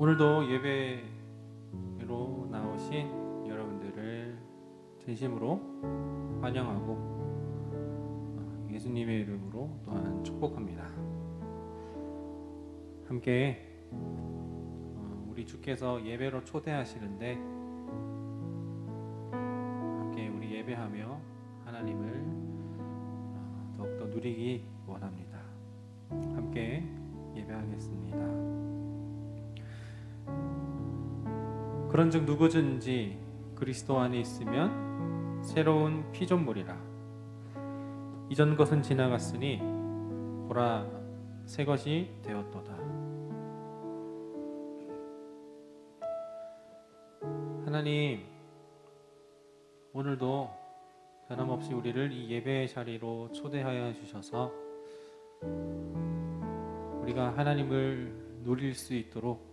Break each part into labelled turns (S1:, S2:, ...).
S1: 오늘도 예배로 나오신 여러분들을 진심으로 환영하고 예수님의 이름으로 또한 축복합니다. 함께 우리 주께서 예배로 초대하시는데 함께 우리 예배하며 하나님을 더욱더 누리기 원합니다. 함께 예배하겠습니다. 그런즉 누구든지 그리스도 안에 있으면 새로운 피조물이라. 이전 것은 지나갔으니 보라 새 것이 되었도다. 하나님, 오늘도 변함없이 우리를 이 예배의 자리로 초대하여 주셔서 우리가 하나님을 누릴 수 있도록,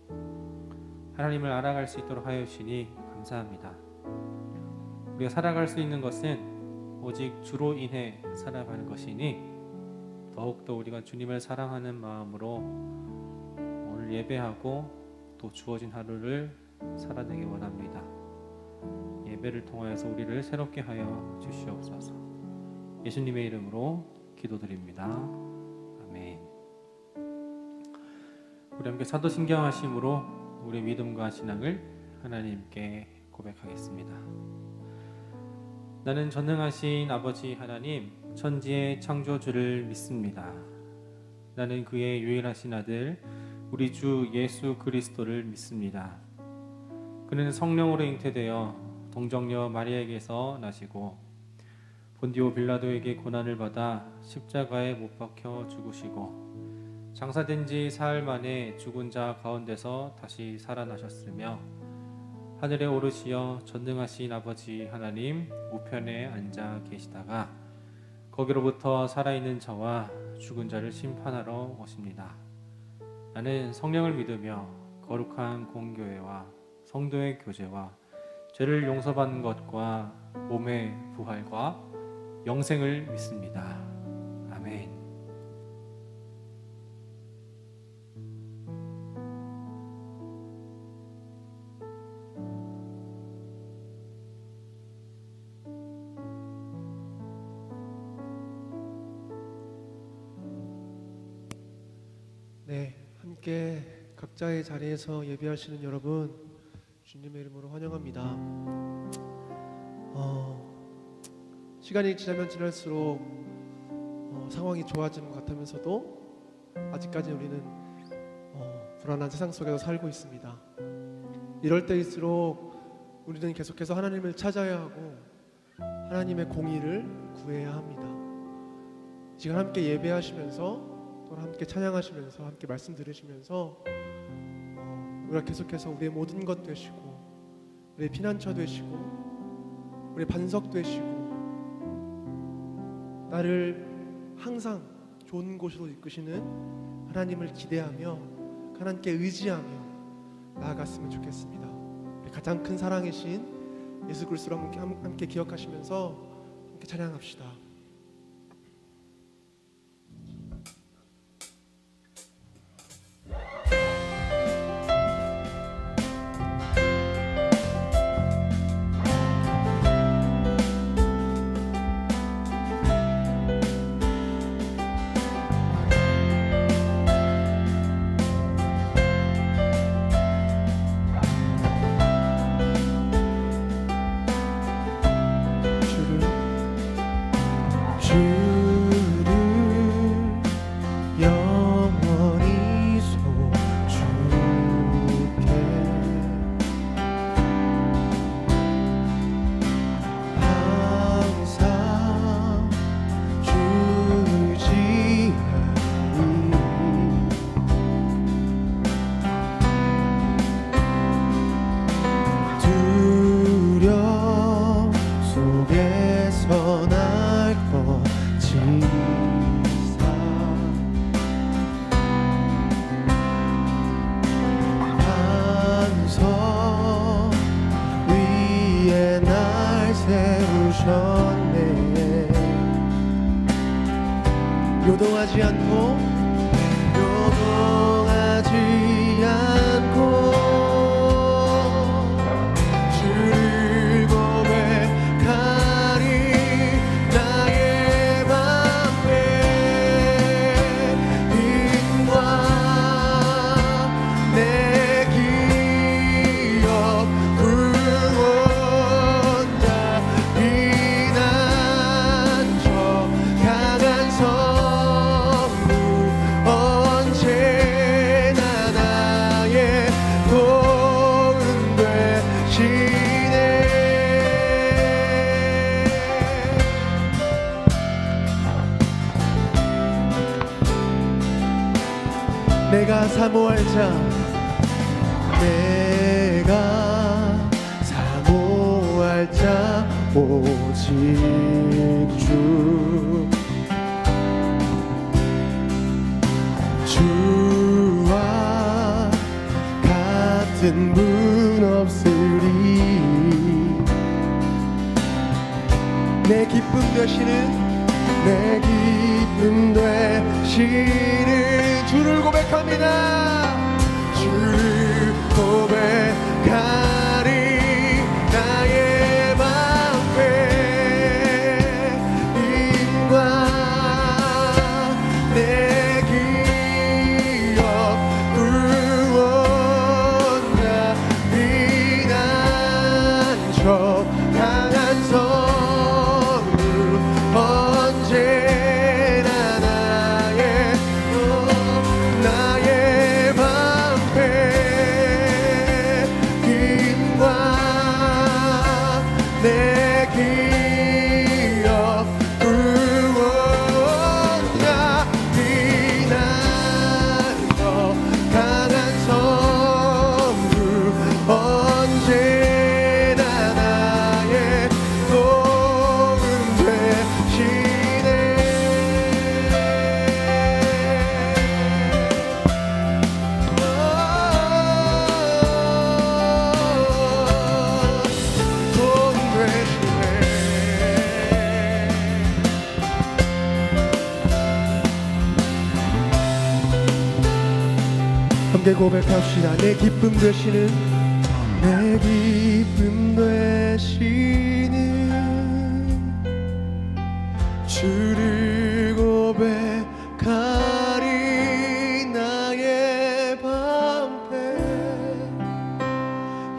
S1: 하나님을 알아갈 수 있도록 하여 주시니 감사합니다. 우리가 살아갈 수 있는 것은 오직 주로 인해 살아가는 것이니 더욱더 우리가 주님을 사랑하는 마음으로 오늘 예배하고 또 주어진 하루를 살아내기 원합니다. 예배를 통하여서 우리를 새롭게 하여 주시옵소서. 예수님의 이름으로 기도드립니다. 아멘. 우리 함께 사도신경 하심으로 우리 믿음과 신앙을 하나님께 고백하겠습니다. 나는 전능하신 아버지 하나님, 천지의 창조주를 믿습니다. 나는 그의 유일하신 아들 우리 주 예수 그리스도를 믿습니다. 그는 성령으로 잉태되어 동정녀 마리아에게서 나시고 본디오 빌라도에게 고난을 받아 십자가에 못 박혀 죽으시고 장사된 지 사흘 만에 죽은 자 가운데서 다시 살아나셨으며 하늘에 오르시어 전능하신 아버지 하나님 우편에 앉아 계시다가 거기로부터 살아있는 자와 죽은 자를 심판하러 오십니다. 나는 성령을 믿으며 거룩한 공교회와 성도의 교제와 죄를 용서받는 것과 몸의 부활과 영생을 믿습니다. 아멘.
S2: 네, 함께 각자의 자리에서 예배하시는 여러분 주님의 이름으로 환영합니다. 시간이 지나면 지날수록 상황이 좋아지는 것 같으면서도 아직까지 우리는 불안한 세상 속에서 살고 있습니다. 이럴 때일수록 우리는 계속해서 하나님을 찾아야 하고 하나님의 공의를 구해야 합니다. 지금 함께 예배하시면서 또 함께 찬양하시면서 함께 말씀 들으시면서 우리가 계속해서 우리의 모든 것 되시고 우리의 피난처 되시고 우리의 반석 되시고 나를 항상 좋은 곳으로 이끄시는 하나님을 기대하며 하나님께 의지하며 나아갔으면 좋겠습니다. 가장 큰 사랑이신 예수 그리스도를 함께 기억하시면서 함께 찬양합시다. 요동하지 않고 내가 사모할 자, 내가 사모할 자 오직 주와 같은 분 없으리. 내 기쁨 되시는 내 기쁨 되시는 주를 고백합니다. 주를 고백하리. 나의 방패임과 내 기업 구원자 피난처 강한 성루 언제나 나의 방패 힘과 내 기업 구원자 피난처 강한 성루 언제나 나의 도움 되시네. 도움 되시네. 함께 고백합시다. 내 기쁨 되시는 내 기쁨 되시는 주를 고백하리. 나의 방패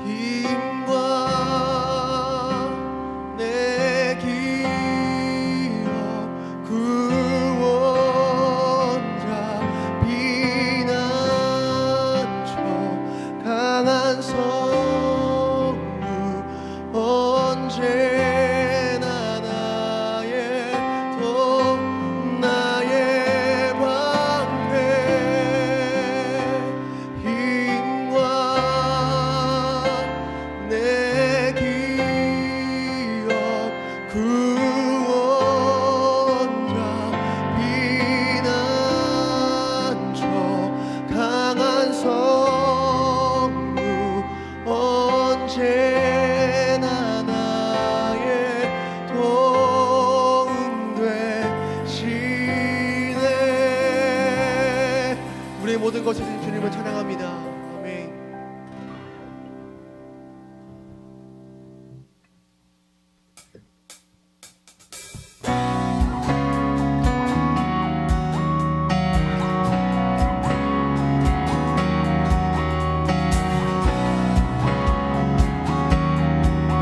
S2: 힘과 내 기업 구원자 피난처 강한 성루 언제나 나의 나의 방패 힘과 내 기업 구원자 피난처 강한 성루 언제나 나의 도움 되시네. 우리의 모든 것을 주신 주님을 찬양합니다. 아멘.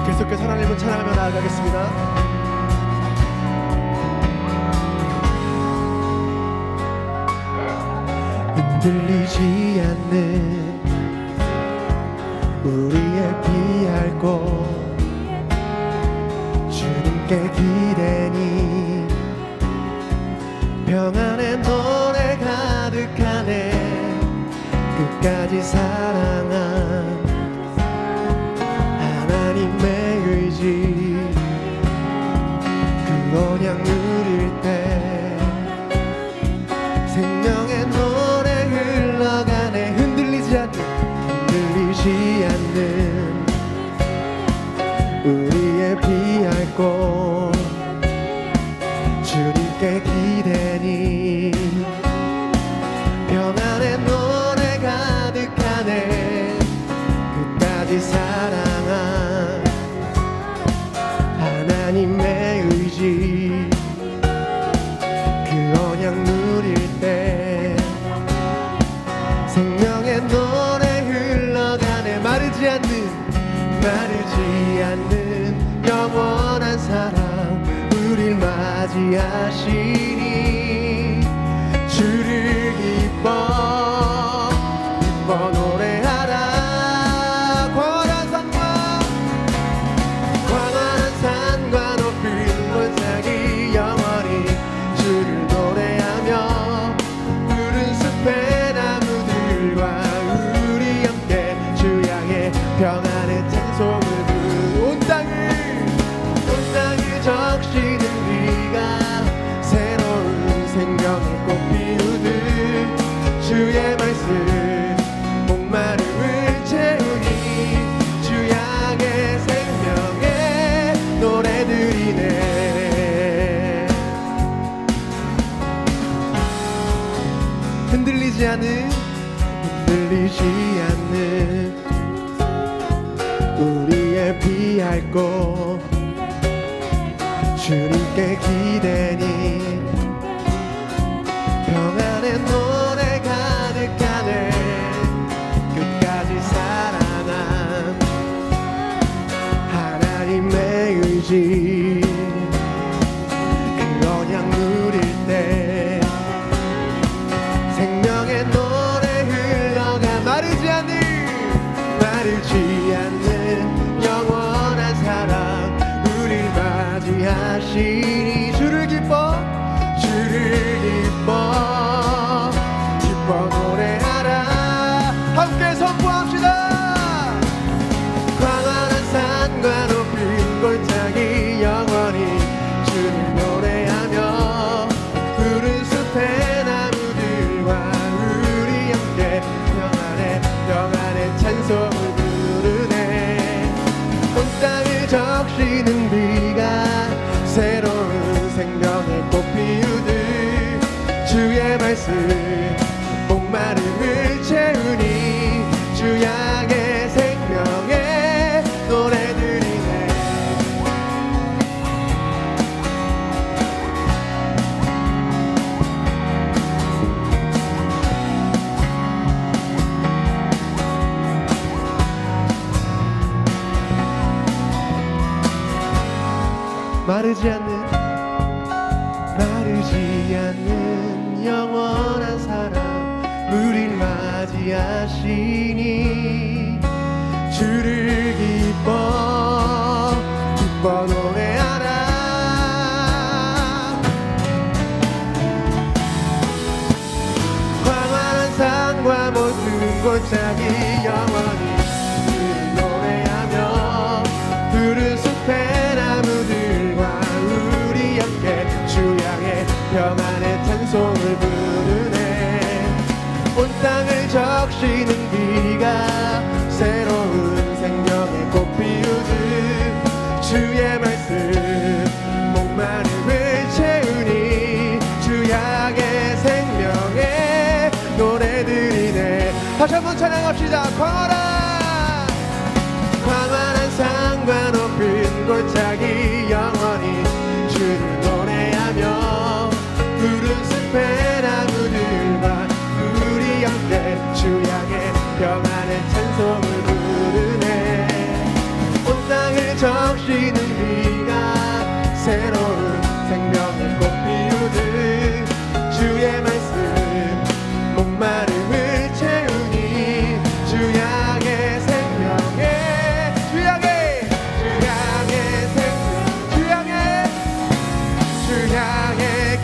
S2: 계속해서 하나님을 찬양하며 나아가겠습니다. 흔들리지 않는 우리의 피할 곳 주님께 기대니 평안의 노래 가득하네. 끝까지 사랑한 하나님의 의지 그 언약 누릴 때 생명의 노래 흘러가네. 흔들리지 않는 우리의 피할 곳 주님께 기대니 평안의 노래 가득하네. 끝까지 사랑한 하나님의 의지 그 언약 누릴 때 생명의 노래 흘러가네. 마르지 않는 영원한 사랑 우릴 맞이하시니 주를 기뻐 노래하라. 광활한 산과 높은 원상이 영원히 주를 노래하며 푸른 숲의 나무들 마르지 않는 우리의 피할 곳 주님께 기대니 평안의 노래 가득하네 끝까지 사랑한 하나님의 의지 그 언약 누릴 때 생명의 노래 흘러가 마르지 않는 영원한 사랑 우릴 맞이하시니 주를 기뻐 노래하라 함께 선포합시다. 광활한 산과 높은 골짜기 영원히 주를 노래하며 푸른 숲의 나무들과 우리 함께 평안의 찬송을 부르네. 온 땅을 적시는 비가 새로운 생명의 꽃 피우듯 주의 말씀 목마름을 채우니 주 향해 생명의 노래들이네. 마르지 않는 영원한 사랑 우릴 맞이하시니 주를 기뻐 노래하라. 광활한 산과 모든 골짜기 영원히 주를 노래하며 푸른 숲의 나무들과 우리 함께 주 향해 평안의 찬송을 부르네. 온 땅을 적시는 비가 새로운 생명의 꽃 피우듯 주의 말씀 목마름을 채우니 주 향해 생명의 노래들이네. 다시 한번 찬양합시다. 광활한 산과 높은 골짜기 영원히 주를 노래하며 푸른 숲의 나무들과 우리 함께 주 향해 평안의 찬송을 부르네. 온 땅을 적시는 비가 새로운 생명의 꽃 피우듯 주의 말씀 목마름을 채우니 주 향해 생명의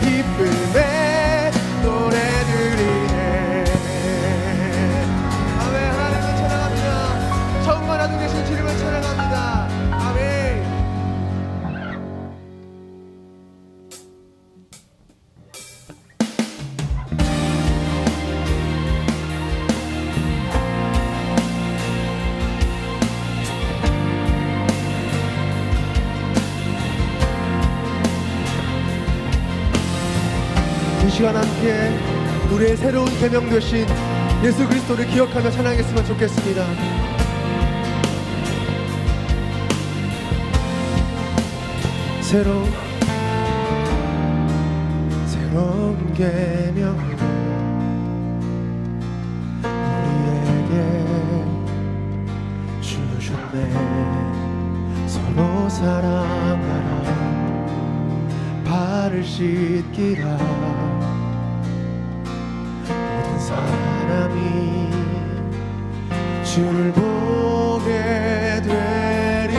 S2: 기쁨의 노래들이네. 아멘. 하나님을 찬양합니다. 처음과 나중 계신 주님을 찬양합니다. 아멘. 이 시간 함께 우리의 새로운 계명 되신 예수 그리스도를 기억하며 찬양했으면 좋겠습니다. 새로운 계명 우리에게 주셨네. 서로 사랑하라 발을 씻기라. 모든 사람이 주를 보게 되리.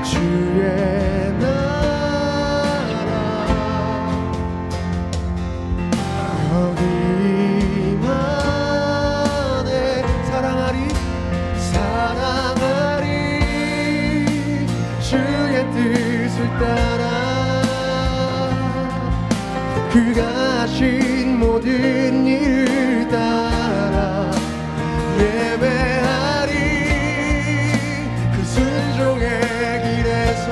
S2: 주의 나라 여기만에 사랑하리 주의 뜻을 따라 그가 하신 모든 일을 따라 예배하리. 그 순종의 길에서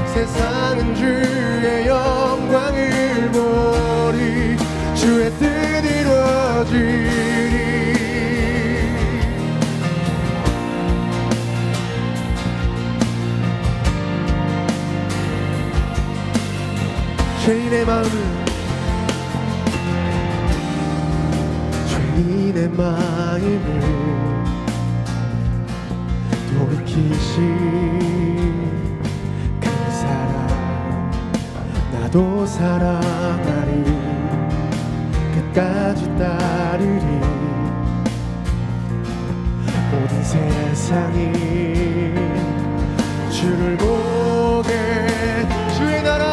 S2: 세상은 주의 영광을 보리. 주의 뜻 이루어질 죄인의 마음을 돌이키신 그 사랑 나도 사랑하리 끝까지 따르리 모든 세상이 주를 보게 주의 나라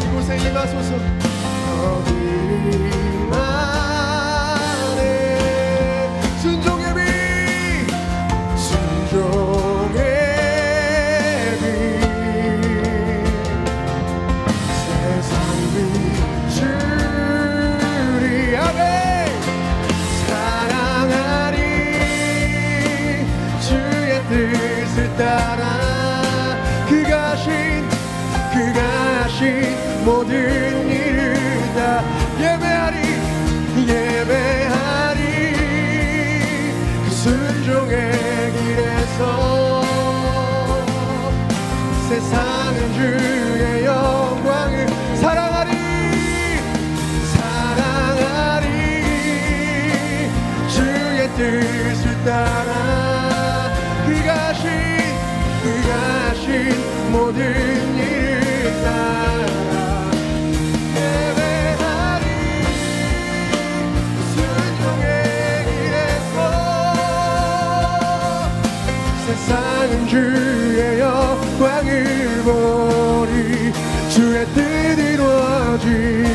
S2: 이곳에 임하소서 여기만에 순종의 빛 순종의 빛 세상 비추리 아멘 사랑하리 주의 뜻을 따라 그가 하신 모든 일을 다 예배하리 그 순종의 길에서 세상은 주의 영광을 사랑하리 주의 뜻을 따라 그가 하신 모든 일을 따라 예배하리 순종의 길에서 세상은 주의 영광을 보리 주의 뜻 이루어지리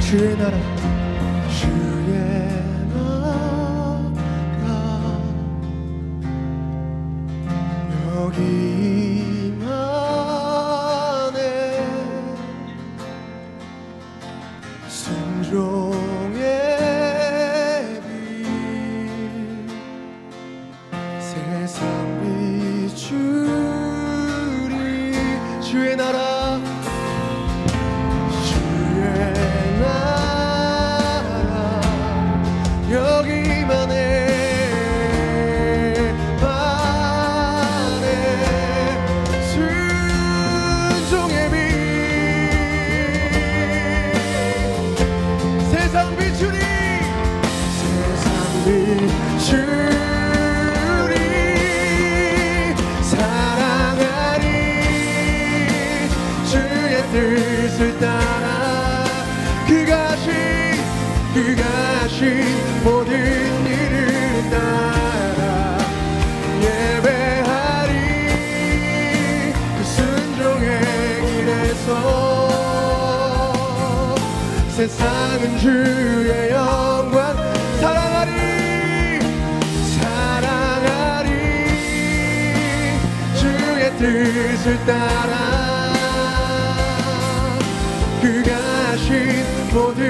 S2: 주의 나라 여기만에 순종의 빛 세상 비추리 주의 나라 여기만에 순종의 빛 세상 비추리 사랑하리 주의 뜻을 따라 그가 하신 모든 일을 따라 예배하리 그 순종의 길에서 세상은 주의 영광 사랑하리 주의 뜻을 따라 그가 하신 모든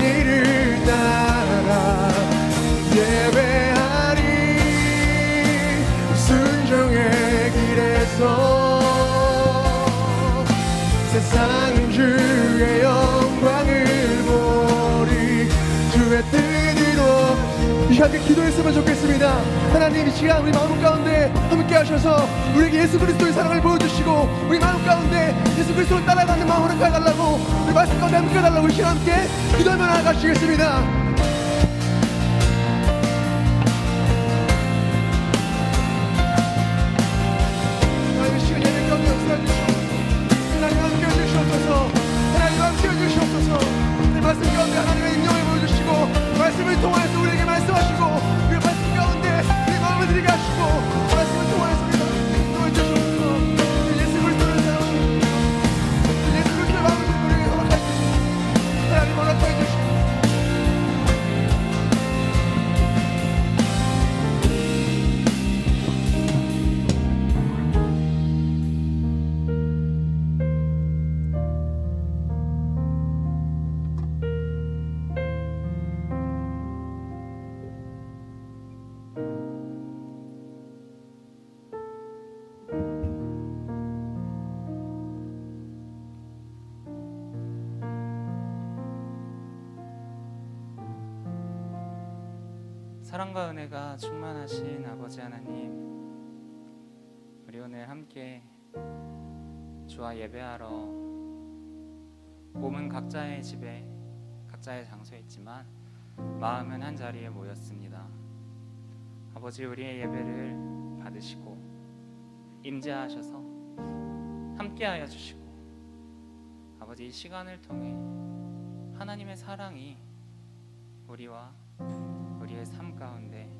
S2: 일을 따라 예배하리 순종의 길에서 세상은 주의 영광을 보리 주의 뜻으로 이 시간에 기도했으면 좋겠습니다. 하나님 이 시간 우리 마음 가운데 함께 하셔서 우리에게 예수 그리스도의 사랑을 보여주시고 우리 마음 가운데 예수 그리스도를 따라가는 마음을 허락해달라고 우리 말씀 가운데 함께 해달라고 이 시간 함께 기도하며 나아가시겠습니다. 말씀 가운데 하나님의 능력을 보여주시고 말씀을 통하여서 우리에게 말씀하시고 그 말씀 가운데 우리 마음을 드리게 하시고 말씀을 통하여서 우리가 능력을 주시옵소서. 예수 그리스도를 사랑하는 예수 그리스도의 마음을 우리에게 허락하여 주시고 하나님 허락하여 주시고
S3: 사랑과 은혜가 충만하신 아버지 하나님, 우리 오늘 함께 주와 예배하러 몸은 각자의 집에 각자의 장소에 있지만 마음은 한 자리에 모였습니다. 아버지, 우리의 예배를 받으시고 임재하셔서 함께하여 주시고, 아버지, 이 시간을 통해 하나님의 사랑이 우리와 우리의 삶 가운데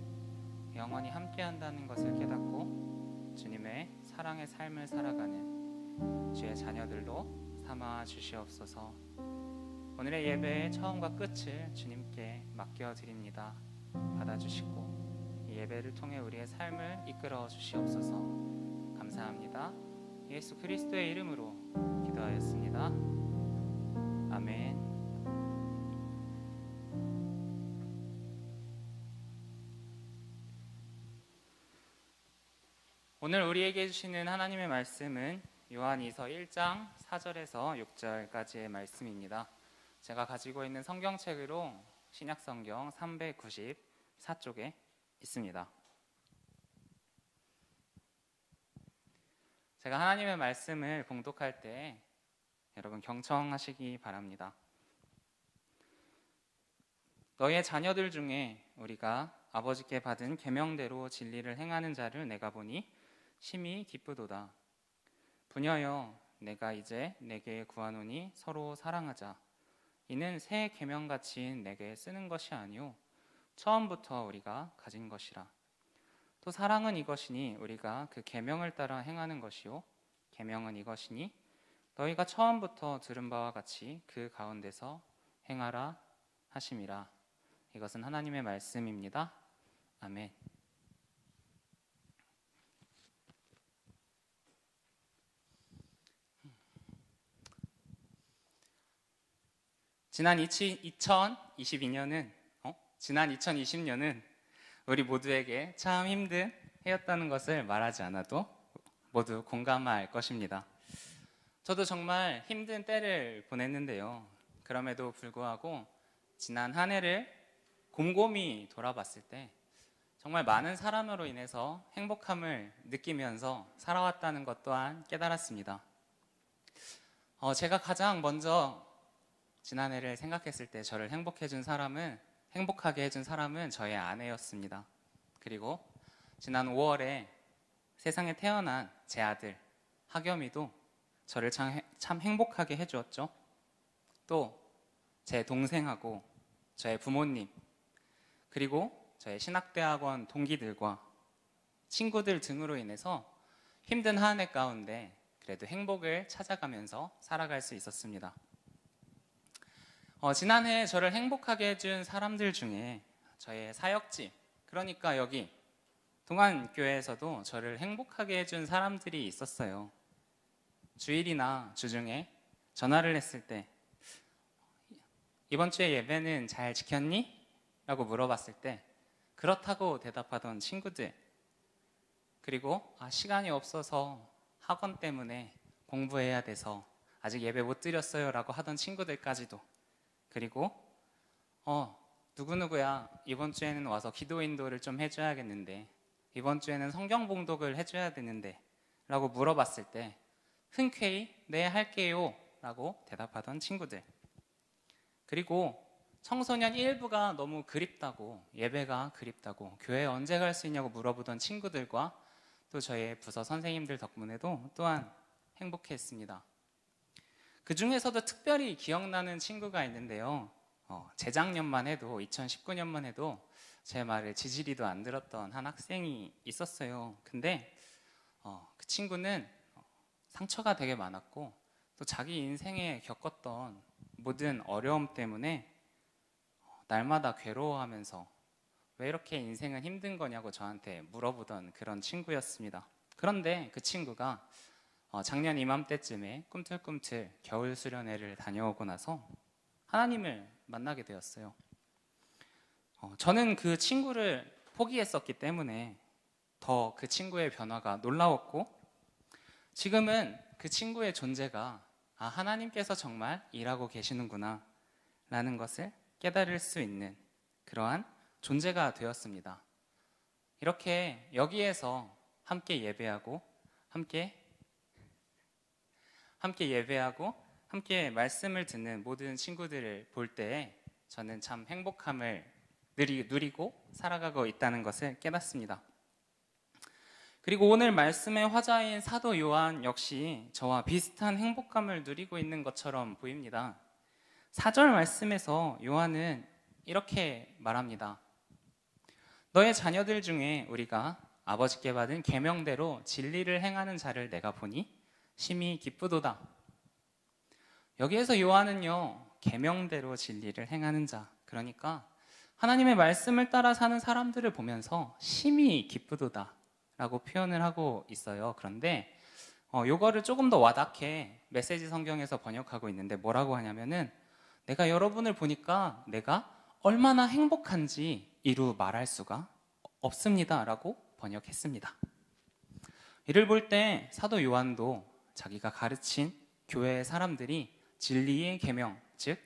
S3: 영원히 함께한다는 것을 깨닫고 주님의 사랑의 삶을 살아가는 주의 자녀들로 삼아 주시옵소서. 오늘의 예배의 처음과 끝을 주님께 맡겨드립니다. 받아주시고 이 예배를 통해 우리의 삶을 이끌어 주시옵소서. 감사합니다. 예수 그리스도의 이름으로 기도하였습니다. 아멘. 오늘 우리에게 주시는 하나님의 말씀은 요한이서 1장 4절에서 6절까지의 말씀입니다. 제가 가지고 있는 성경책으로 신약성경 394쪽에 있습니다. 제가 하나님의 말씀을 봉독할 때 여러분 경청하시기 바랍니다. 너의 자녀들 중에 우리가 아버지께 받은 계명대로 진리를 행하는 자를 내가 보니 심히 기쁘도다. 부녀여, 내가 이제 내게 구하노니 서로 사랑하자. 이는 새 계명같이 내게 쓰는 것이 아니오 처음부터 우리가 가진 것이라. 또 사랑은 이것이니 우리가 그 계명을 따라 행하는 것이요 계명은 이것이니 너희가 처음부터 들은 바와 같이 그 가운데서 행하라 하심이라. 이것은 하나님의 말씀입니다. 아멘. 지난 2020년은 우리 모두에게 참 힘든 해였다는 것을 말하지 않아도 모두 공감할 것입니다. 저도 정말 힘든 때를 보냈는데요. 그럼에도 불구하고 지난 한 해를 곰곰이 돌아봤을 때 정말 많은 사람으로 인해서 행복함을 느끼면서 살아왔다는 것 또한 깨달았습니다. 제가 가장 먼저 지난해를 생각했을 때 저를 행복하게 해준 사람은 저의 아내였습니다. 그리고 지난 5월에 세상에 태어난 제 아들 하겸이도 저를 참 행복하게 해주었죠. 또 제 동생하고 저의 부모님, 그리고 저의 신학대학원 동기들과 친구들 등으로 인해서 힘든 한 해 가운데 그래도 행복을 찾아가면서 살아갈 수 있었습니다. 지난해 저를 행복하게 해준 사람들 중에 저의 사역지, 그러니까 여기 동안교회에서도 저를 행복하게 해준 사람들이 있었어요. 주일이나 주중에 전화를 했을 때 이번 주에 예배는 잘 지켰니? 라고 물어봤을 때 그렇다고 대답하던 친구들, 그리고 시간이 없어서 학원 때문에 공부해야 돼서 아직 예배 못 드렸어요 라고 하던 친구들까지도, 그리고 누구누구야 이번 주에는 와서 기도 인도를 좀 해줘야겠는데, 이번 주에는 성경 봉독을 해줘야 되는데 라고 물어봤을 때 흔쾌히 네 할게요 라고 대답하던 친구들, 그리고 청소년 일부가 너무 그립다고, 예배가 그립다고, 교회 언제 갈 수 있냐고 물어보던 친구들과 또 저의 부서 선생님들 덕분에도 또한 행복했습니다. 그 중에서도 특별히 기억나는 친구가 있는데요. 재작년만 해도 2019년만 해도 제 말을 지지리도 안 들었던 한 학생이 있었어요. 근데 그 친구는 상처가 되게 많았고 또 자기 인생에 겪었던 모든 어려움 때문에 날마다 괴로워하면서 왜 이렇게 인생은 힘든 거냐고 저한테 물어보던 그런 친구였습니다. 그런데 그 친구가 작년 이맘때쯤에 꿈틀꿈틀 겨울 수련회를 다녀오고 나서 하나님을 만나게 되었어요. 저는 그 친구를 포기했었기 때문에 더 그 친구의 변화가 놀라웠고, 지금은 그 친구의 존재가 하나님께서 정말 일하고 계시는구나 라는 것을 깨달을 수 있는 그러한 존재가 되었습니다. 이렇게 여기에서 함께 예배하고 함께 말씀을 듣는 모든 친구들을 볼 때 저는 참 행복함을 누리고 살아가고 있다는 것을 깨닫습니다. 그리고 오늘 말씀의 화자인 사도 요한 역시 저와 비슷한 행복감을 누리고 있는 것처럼 보입니다. 4절 말씀에서 요한은 이렇게 말합니다. 너의 자녀들 중에 우리가 아버지께 받은 계명대로 진리를 행하는 자를 내가 보니 심히 기쁘도다. 여기에서 요한은요, 계명대로 진리를 행하는 자, 그러니까 하나님의 말씀을 따라 사는 사람들을 보면서 심히 기쁘도다 라고 표현을 하고 있어요. 그런데 요거를 조금 더 와닿게 메시지 성경에서 번역하고 있는데 뭐라고 하냐면은 내가 여러분을 보니까 내가 얼마나 행복한지 이루 말할 수가 없습니다 라고 번역했습니다. 이를 볼 때 사도 요한도 자기가 가르친 교회의 사람들이 진리의 계명, 즉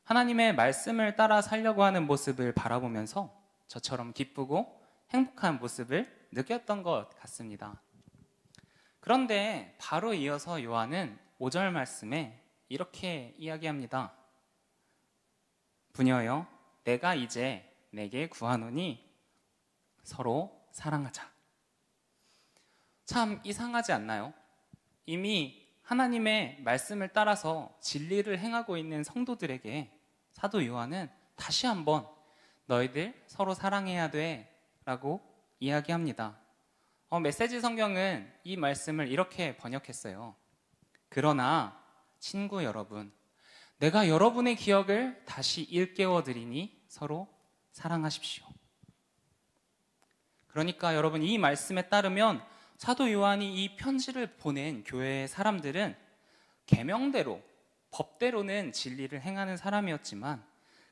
S3: 하나님의 말씀을 따라 살려고 하는 모습을 바라보면서 저처럼 기쁘고 행복한 모습을 느꼈던 것 같습니다. 그런데 바로 이어서 요한은 5절 말씀에 이렇게 이야기합니다. 부녀여, 내가 이제 내게 구하노니 서로 사랑하자. 참 이상하지 않나요? 이미 하나님의 말씀을 따라서 진리를 행하고 있는 성도들에게 사도 요한은 다시 한번 너희들 서로 사랑해야 돼 라고 이야기합니다. 메시지 성경은 이 말씀을 이렇게 번역했어요. 그러나 친구 여러분, 내가 여러분의 기억을 다시 일깨워 드리니 서로 사랑하십시오. 그러니까 여러분, 이 말씀에 따르면 사도 요한이 이 편지를 보낸 교회의 사람들은 계명대로, 법대로는 진리를 행하는 사람이었지만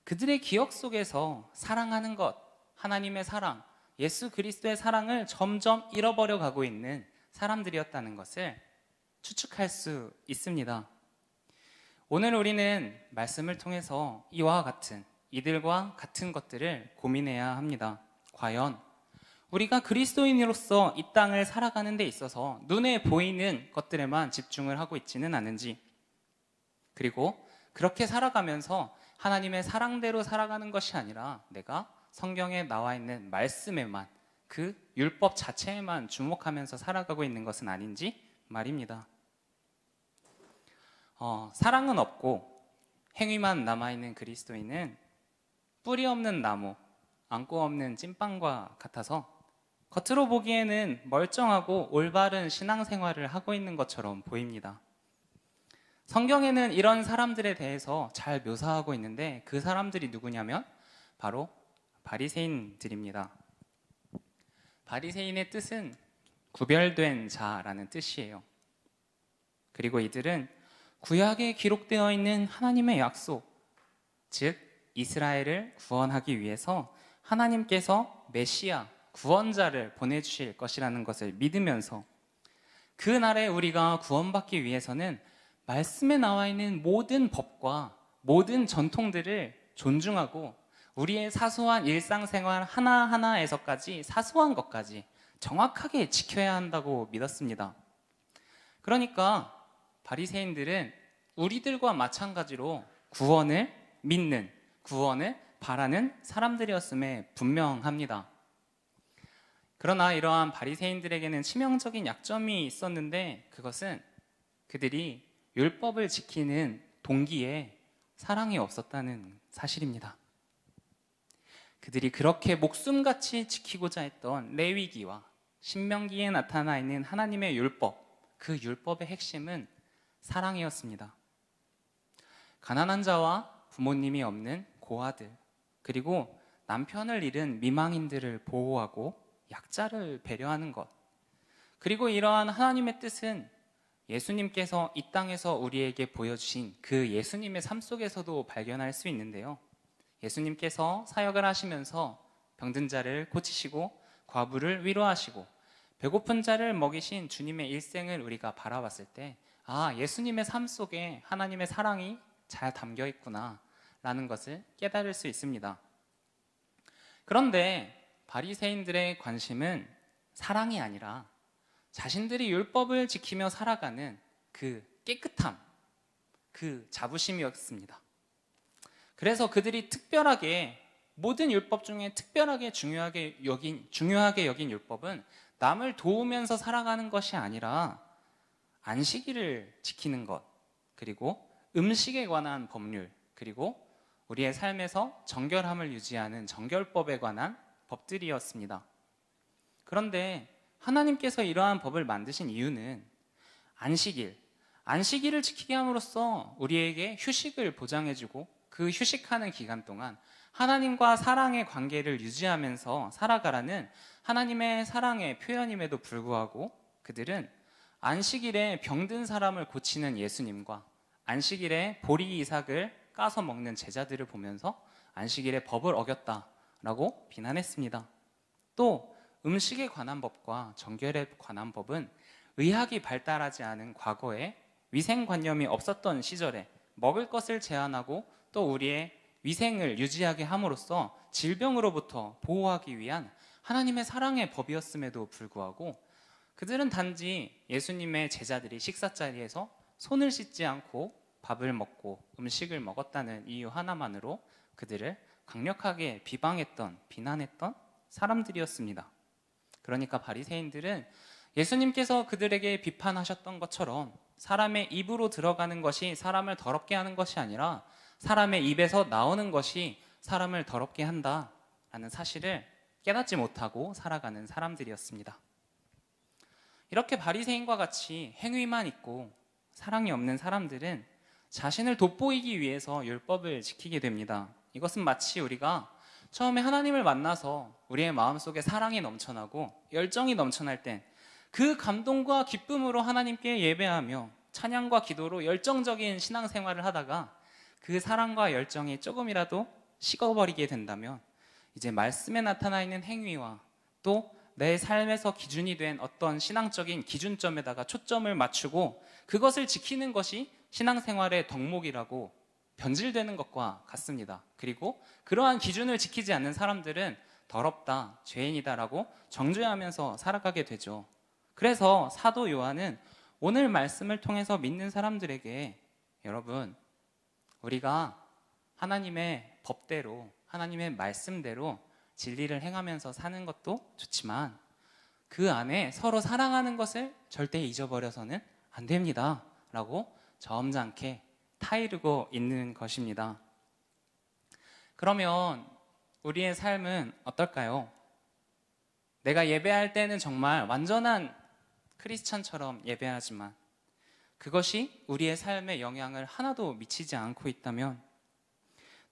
S3: 그들의 기억 속에서 사랑하는 것, 하나님의 사랑, 예수 그리스도의 사랑을 점점 잃어버려 가고 있는 사람들이었다는 것을 추측할 수 있습니다. 오늘 우리는 말씀을 통해서 이들과 같은 것들을 고민해야 합니다. 과연 우리가 그리스도인으로서 이 땅을 살아가는 데 있어서 눈에 보이는 것들에만 집중을 하고 있지는 않은지, 그리고 그렇게 살아가면서 하나님의 사랑대로 살아가는 것이 아니라 내가 성경에 나와 있는 말씀에만, 그 율법 자체에만 주목하면서 살아가고 있는 것은 아닌지 말입니다. 사랑은 없고 행위만 남아있는 그리스도인은 뿌리 없는 나무, 안고 없는 찐빵과 같아서 겉으로 보기에는 멀쩡하고 올바른 신앙생활을 하고 있는 것처럼 보입니다. 성경에는 이런 사람들에 대해서 잘 묘사하고 있는데 그 사람들이 누구냐면 바로 바리새인들입니다. 바리새인의 뜻은 구별된 자라는 뜻이에요. 그리고 이들은 구약에 기록되어 있는 하나님의 약속, 즉 이스라엘을 구원하기 위해서 하나님께서 메시아, 구원자를 보내주실 것이라는 것을 믿으면서 그날에 우리가 구원받기 위해서는 말씀에 나와 있는 모든 법과 모든 전통들을 존중하고 우리의 사소한 일상생활 하나하나에서까지, 사소한 것까지 정확하게 지켜야 한다고 믿었습니다. 그러니까 바리새인들은 우리들과 마찬가지로 구원을 믿는, 구원을 바라는 사람들이었음에 분명합니다. 그러나 이러한 바리새인들에게는 치명적인 약점이 있었는데 그것은 그들이 율법을 지키는 동기에 사랑이 없었다는 사실입니다. 그들이 그렇게 목숨같이 지키고자 했던 레위기와 신명기에 나타나 있는 하나님의 율법, 그 율법의 핵심은 사랑이었습니다. 가난한 자와 부모님이 없는 고아들, 그리고 남편을 잃은 미망인들을 보호하고 약자를 배려하는 것, 그리고 이러한 하나님의 뜻은 예수님께서 이 땅에서 우리에게 보여주신 그 예수님의 삶 속에서도 발견할 수 있는데요. 예수님께서 사역을 하시면서 병든 자를 고치시고 과부를 위로하시고 배고픈 자를 먹이신 주님의 일생을 우리가 바라봤을 때 예수님의 삶 속에 하나님의 사랑이 잘 담겨 있구나 라는 것을 깨달을 수 있습니다. 그런데 바리새인들의 관심은 사랑이 아니라 자신들이 율법을 지키며 살아가는 그 깨끗함, 그 자부심이었습니다. 그래서 그들이 특별하게 모든 율법 중에 특별하게 중요하게 여긴 율법은 남을 도우면서 살아가는 것이 아니라 안식일을 지키는 것, 그리고 음식에 관한 법률, 그리고 우리의 삶에서 정결함을 유지하는 정결법에 관한 법들이었습니다. 그런데 하나님께서 이러한 법을 만드신 이유는 안식일을 지키게 함으로써 우리에게 휴식을 보장해주고 그 휴식하는 기간 동안 하나님과 사랑의 관계를 유지하면서 살아가라는 하나님의 사랑의 표현임에도 불구하고 그들은 안식일에 병든 사람을 고치는 예수님과 안식일에 보리 이삭을 까서 먹는 제자들을 보면서 안식일의 법을 어겼다라고 비난했습니다. 또 음식에 관한 법과 정결에 관한 법은 의학이 발달하지 않은 과거에 위생관념이 없었던 시절에 먹을 것을 제한하고 또 우리의 위생을 유지하게 함으로써 질병으로부터 보호하기 위한 하나님의 사랑의 법이었음에도 불구하고 그들은 단지 예수님의 제자들이 식사 자리에서 손을 씻지 않고 밥을 먹고 음식을 먹었다는 이유 하나만으로 그들을 강력하게 비난했던 사람들이었습니다. 그러니까 바리새인들은 예수님께서 그들에게 비판하셨던 것처럼 사람의 입으로 들어가는 것이 사람을 더럽게 하는 것이 아니라 사람의 입에서 나오는 것이 사람을 더럽게 한다라는 사실을 깨닫지 못하고 살아가는 사람들이었습니다. 이렇게 바리새인과 같이 행위만 있고 사랑이 없는 사람들은 자신을 돋보이기 위해서 율법을 지키게 됩니다. 이것은 마치 우리가 처음에 하나님을 만나서 우리의 마음속에 사랑이 넘쳐나고 열정이 넘쳐날 땐 그 감동과 기쁨으로 하나님께 예배하며 찬양과 기도로 열정적인 신앙생활을 하다가 그 사랑과 열정이 조금이라도 식어버리게 된다면 이제 말씀에 나타나 있는 행위와 또 내 삶에서 기준이 된 어떤 신앙적인 기준점에다가 초점을 맞추고 그것을 지키는 것이 신앙생활의 덕목이라고 변질되는 것과 같습니다. 그리고 그러한 기준을 지키지 않는 사람들은 더럽다, 죄인이다라고 정죄하면서 살아가게 되죠. 그래서 사도 요한은 오늘 말씀을 통해서 믿는 사람들에게 여러분, 우리가 하나님의 법대로, 하나님의 말씀대로 진리를 행하면서 사는 것도 좋지만 그 안에 서로 사랑하는 것을 절대 잊어버려서는 안 됩니다 라고 점잖게 타이르고 있는 것입니다. 그러면 우리의 삶은 어떨까요? 내가 예배할 때는 정말 완전한 크리스찬처럼 예배하지만 그것이 우리의 삶에 영향을 하나도 미치지 않고 있다면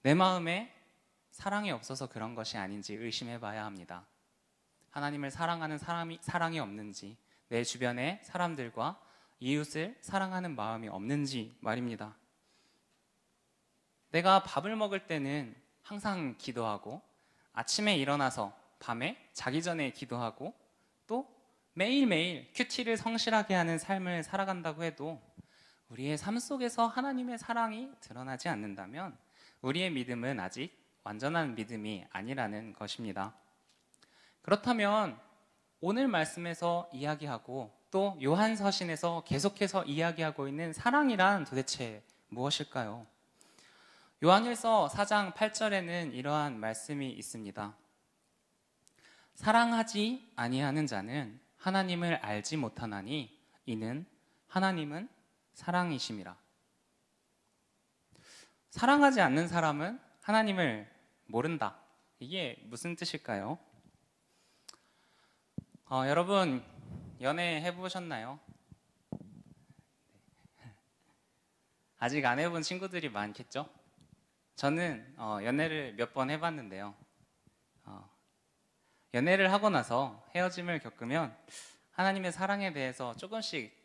S3: 내 마음에 사랑이 없어서 그런 것이 아닌지 의심해 봐야 합니다. 하나님을 사랑하는 사랑이 없는지, 내 주변의 사람들과 이웃을 사랑하는 마음이 없는지 말입니다. 내가 밥을 먹을 때는 항상 기도하고 아침에 일어나서 밤에 자기 전에 기도하고 또 매일매일 큐티를 성실하게 하는 삶을 살아간다고 해도 우리의 삶 속에서 하나님의 사랑이 드러나지 않는다면 우리의 믿음은 아직 완전한 믿음이 아니라는 것입니다. 그렇다면 오늘 말씀에서 이야기하고 또 요한서신에서 계속해서 이야기하고 있는 사랑이란 도대체 무엇일까요? 요한일서 4장 8절에는 이러한 말씀이 있습니다. 사랑하지 아니하는 자는 하나님을 알지 못하나니 이는 하나님은 사랑이심이라. 사랑하지 않는 사람은 하나님을 모른다. 이게 무슨 뜻일까요? 여러분 연애 해보셨나요? 아직 안 해본 친구들이 많겠죠? 저는 연애를 몇 번 해봤는데요. 연애를 하고 나서 헤어짐을 겪으면 하나님의 사랑에 대해서 조금씩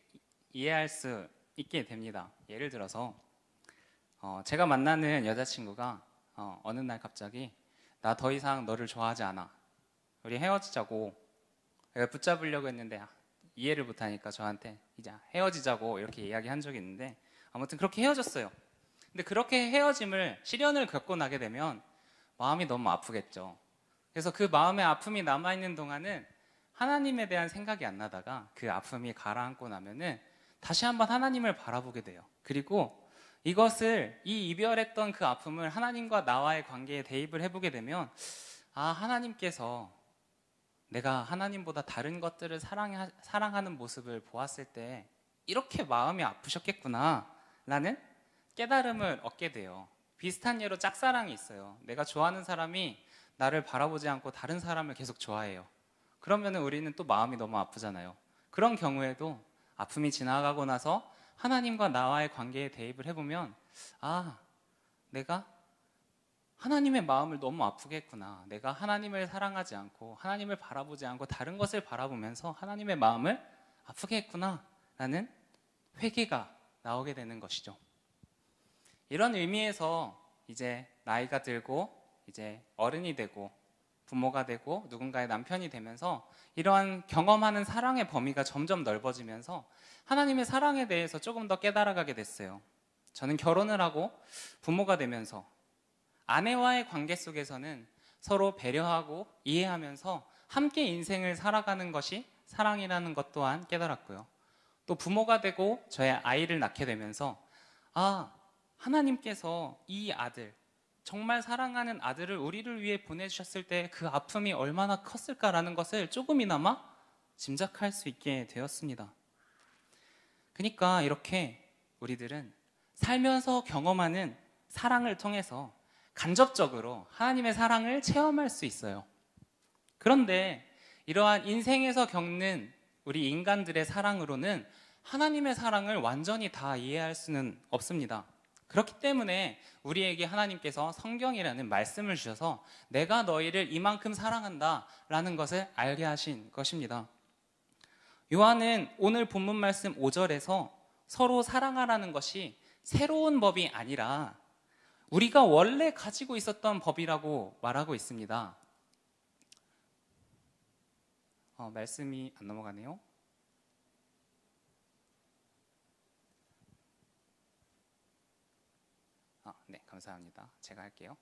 S3: 이해할 수 있게 됩니다. 예를 들어서 제가 만나는 여자친구가 어느 날 갑자기 나 더 이상 너를 좋아하지 않아. 우리 헤어지자고. 내가 붙잡으려고 했는데 이해를 못하니까 저한테 이제 헤어지자고 이렇게 이야기한 적이 있는데 아무튼 그렇게 헤어졌어요. 근데 그렇게 시련을 겪고 나게 되면 마음이 너무 아프겠죠. 그래서 그 마음의 아픔이 남아있는 동안은 하나님에 대한 생각이 안 나다가 그 아픔이 가라앉고 나면은 다시 한번 하나님을 바라보게 돼요. 그리고 이것을, 이 이별했던 그 아픔을 하나님과 나와의 관계에 대입을 해보게 되면, 아, 하나님께서 내가 하나님보다 다른 것들을 사랑하는 모습을 보았을 때 이렇게 마음이 아프셨겠구나 라는 깨달음을 얻게 돼요. 비슷한 예로 짝사랑이 있어요. 내가 좋아하는 사람이 나를 바라보지 않고 다른 사람을 계속 좋아해요. 그러면 우리는 또 마음이 너무 아프잖아요. 그런 경우에도 아픔이 지나가고 나서 하나님과 나와의 관계에 대입을 해보면, 아, 내가 하나님의 마음을 너무 아프게 했구나. 내가 하나님을 사랑하지 않고 하나님을 바라보지 않고 다른 것을 바라보면서 하나님의 마음을 아프게 했구나 라는 회개가 나오게 되는 것이죠. 이런 의미에서 이제 나이가 들고 이제 어른이 되고 부모가 되고 누군가의 남편이 되면서 이러한 경험하는 사랑의 범위가 점점 넓어지면서 하나님의 사랑에 대해서 조금 더 깨달아가게 됐어요. 저는 결혼을 하고 부모가 되면서 아내와의 관계 속에서는 서로 배려하고 이해하면서 함께 인생을 살아가는 것이 사랑이라는 것 또한 깨달았고요. 또 부모가 되고 저의 아이를 낳게 되면서, 아, 하나님께서 이 아들, 정말 사랑하는 아들을 우리를 위해 보내주셨을 때 그 아픔이 얼마나 컸을까라는 것을 조금이나마 짐작할 수 있게 되었습니다. 그러니까 이렇게 우리들은 살면서 경험하는 사랑을 통해서 간접적으로 하나님의 사랑을 체험할 수 있어요. 그런데 이러한 인생에서 겪는 우리 인간들의 사랑으로는 하나님의 사랑을 완전히 다 이해할 수는 없습니다. 그렇기 때문에 우리에게 하나님께서 성경이라는 말씀을 주셔서 내가 너희를 이만큼 사랑한다 라는 것을 알게 하신 것입니다. 요한은 오늘 본문 말씀 5절에서 서로 사랑하라는 것이 새로운 법이 아니라 우리가 원래 가지고 있었던 법이라고 말하고 있습니다. 말씀이 안 넘어가네요. 네, 감사합니다. 제가 할게요.